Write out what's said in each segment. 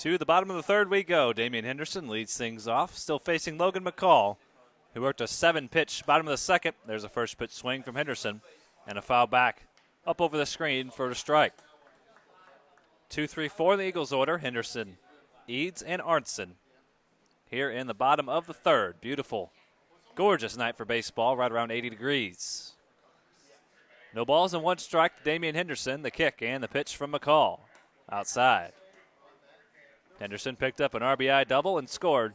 To the bottom of the third we go. Damian Henderson leads things off, still facing Logan McCall, who worked a 7-pitch bottom of the second. There's a first pitch swing from Henderson and a foul back up over the screen for a strike. 2, 3, 4 in the Eagles order. Henderson, Eads, and Arntzen here in the bottom of the third. Beautiful, gorgeous night for baseball, right around 80 degrees. No balls and 1 strike to Damian Henderson. The kick and the pitch from McCall outside. Henderson picked up an RBI double and scored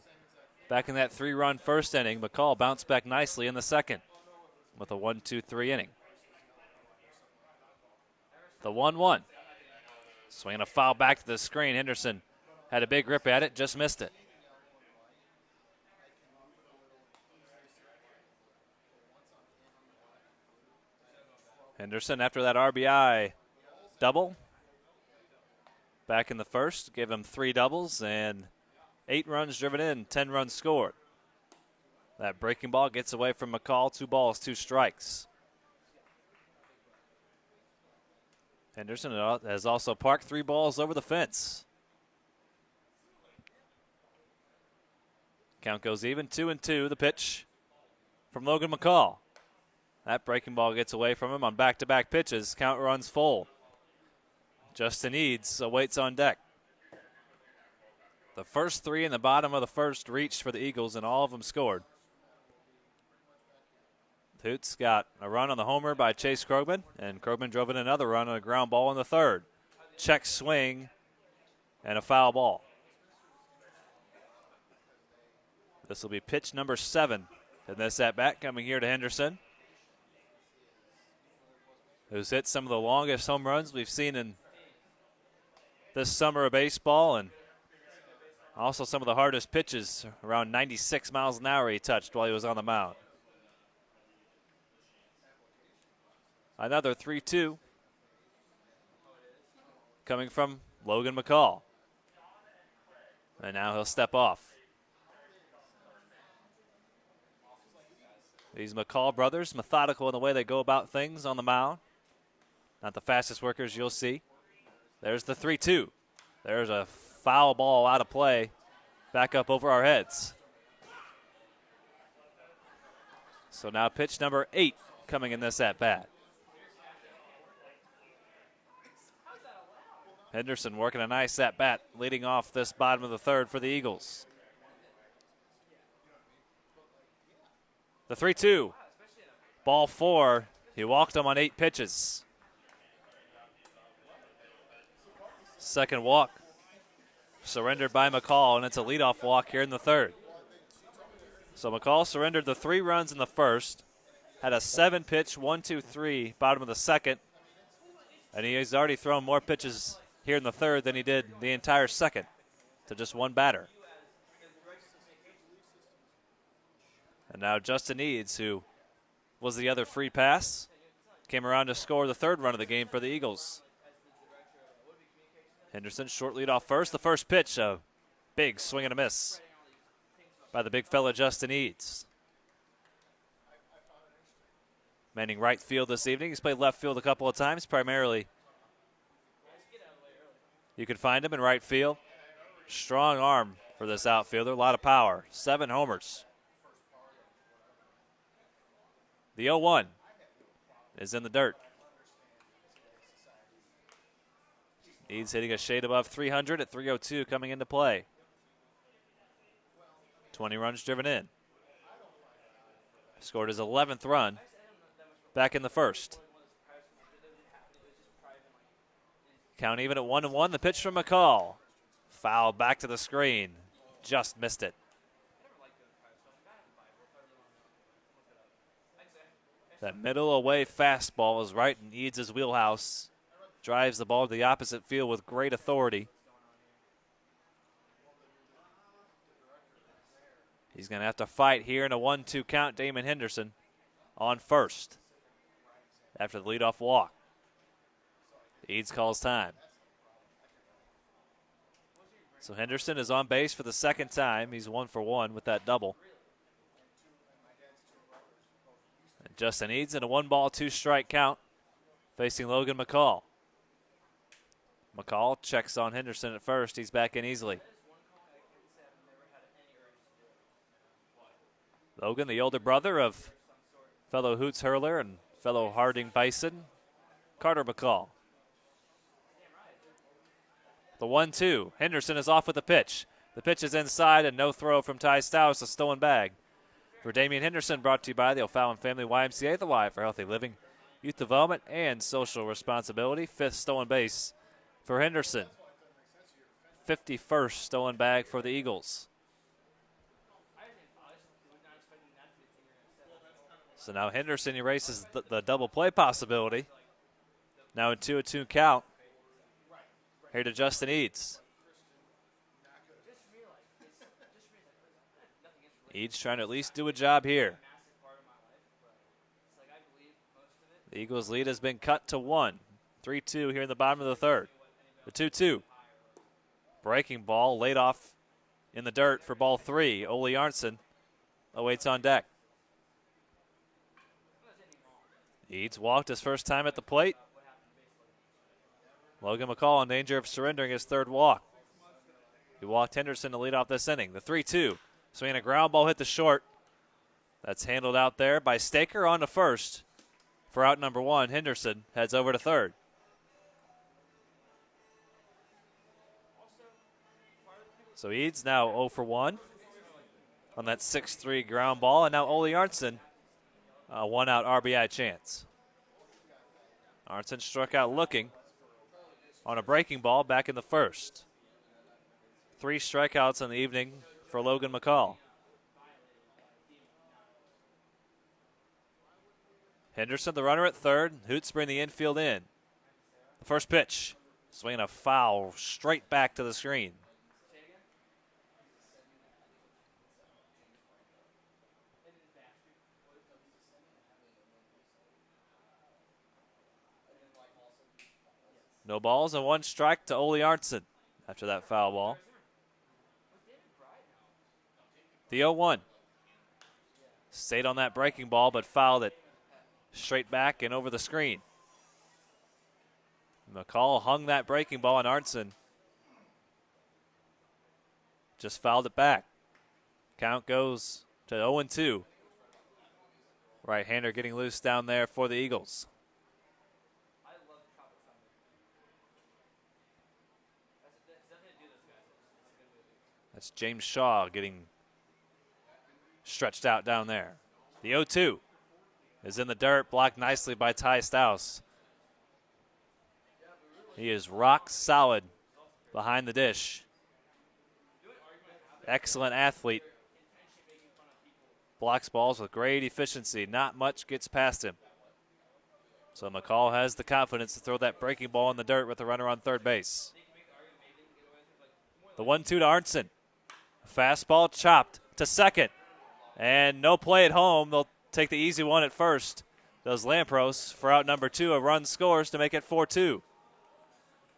back in that 3-run first inning. McCall bounced back nicely in the second with a 1-2-3 inning. The 1-1. Swinging a foul back to the screen. Henderson had a big rip at it, just missed it. Henderson, after that RBI double, back in the first, gave him 3 doubles and 8 runs driven in, 10 runs scored. That breaking ball gets away from McCall. 2 balls, 2 strikes. Henderson has also parked 3 balls over the fence. Count goes even, 2-2. The pitch from Logan McCall. That breaking ball gets away from him on back-to-back pitches. Count runs full. Justin Eads awaits on deck. The first 3 in the bottom of the first reached for the Eagles, and all of them scored. Hoots got a run on the homer by Chase Krogman, and Krogman drove in another run on a ground ball in the third. Check swing and a foul ball. This will be pitch number 7 in this at-bat, coming here to Henderson, who's hit some of the longest home runs we've seen in this summer of baseball, and also some of the hardest pitches, around 96 miles an hour he touched while he was on the mound. Another 3-2 coming from Logan McCall. And now he'll step off. These McCall brothers, methodical in the way they go about things on the mound. Not the fastest workers you'll see. There's the 3-2. There's a foul ball out of play, back up over our heads. So now pitch number 8 coming in this at-bat. Henderson working a nice at-bat, leading off this bottom of the third for the Eagles. The 3-2. Ball 4. He walked him on 8 pitches. Second walk surrendered by McCall, and it's a leadoff walk here in the third. So McCall surrendered the 3 runs in the first, had a 7-pitch 1-2-3 bottom of the second, and he has already thrown more pitches here in the third than he did the entire second to just 1 batter. And now Justin Eads, who was the other free pass, came around to score the 3rd run of the game for the Eagles. Henderson short lead off first. The first pitch, a big swing and a miss by the big fella Justin Eads. Manning right field this evening. He's played left field a couple of times, primarily. You can find him in right field. Strong arm for this outfielder, a lot of power. 7 homers. The 0-1 is in the dirt. Eads hitting a shade above 300 at 302 coming into play. 20 runs driven in. Scored his 11th run back in the first. Count even at 1-1. The pitch from McCall. Foul back to the screen. Just missed it. That middle away fastball is right in Eads' wheelhouse. Drives the ball to the opposite field with great authority. He's going to have to fight here in a 1-2 count. Damon Henderson on first after the leadoff walk. Eads calls time. So Henderson is on base for the 2nd time. He's 1 for 1 with that double. And Justin Eads in a 1-ball, 2-strike count facing Logan McCall. McCall checks on Henderson at first. He's back in easily. Logan, the older brother of fellow Hoots hurler and fellow Harding Bison, Carter McCall. The 1-2. Henderson is off with the pitch. The pitch is inside and no throw from Ty Stouse, a stolen bag. For Damian Henderson, brought to you by the O'Fallon Family YMCA, the Y for healthy living, youth development, and social responsibility. 5th stolen base for Henderson. 51st stolen bag for the Eagles. So now Henderson erases the double play possibility. Now in 2-2 count. Here to Justin Eads. Eads trying to at least do a job here. The Eagles' lead has been cut to 1. 3-2 here in the bottom of the third. The 2-2. Breaking ball laid off in the dirt for ball 3. Ole Arntzen awaits on deck. Eads walked his first time at the plate. Logan McCall in danger of surrendering his third walk. He walked Henderson to lead off this inning. The 3-2. Swinging a ground ball hit the short. That's handled out there by Staker on to first. For out number 1, Henderson heads over to third. So Eads now 0 for 1 on that 6-3 ground ball. And now Ole Arntzen, a 1-out RBI chance. Arntzen struck out looking on a breaking ball back in the first. 3 strikeouts in the evening for Logan McCall. Henderson, the runner at third. Hoots bring the infield in. The first pitch, swinging a foul straight back to the screen. No balls and 1 strike to Ole Arntzen after that foul ball. The 0-1. Stayed on that breaking ball, but fouled it straight back and over the screen. McCall hung that breaking ball, and Arntzen just fouled it back. Count goes to 0-2. Right-hander getting loose down there for the Eagles. That's James Shaw getting stretched out down there. The 0-2 is in the dirt, blocked nicely by Ty Stouse. He is rock solid behind the dish. Excellent athlete. Blocks balls with great efficiency. Not much gets past him. So McCall has the confidence to throw that breaking ball in the dirt with the runner on third base. The 1-2 to Arntzen. Fastball chopped to second. And no play at home. They'll take the easy one at first. Does Lampros for out number 2. A run scores to make it 4-2.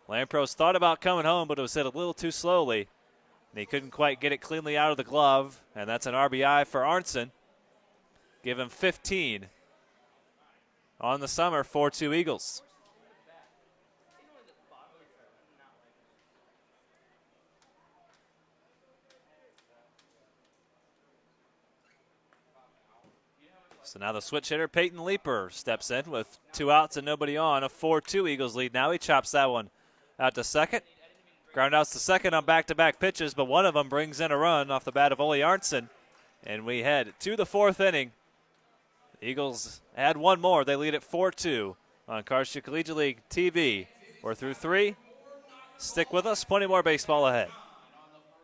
Lampros thought about coming home, but it was hit a little too slowly. And he couldn't quite get it cleanly out of the glove. And that's an RBI for Arntzen. Give him 15 on the summer. 4-2 Eagles. So now the switch hitter, Peyton Leeper, steps in with 2 outs and nobody on. A 4-2 Eagles lead now. He chops that one out to second. Ground outs to second on back-to-back pitches, but one of them brings in a run off the bat of Ole Arntzen. And we head to the 4th inning. The Eagles add one more. They lead at 4-2 on CarShield Collegiate League TV. We're through 3. Stick with us. Plenty more baseball ahead.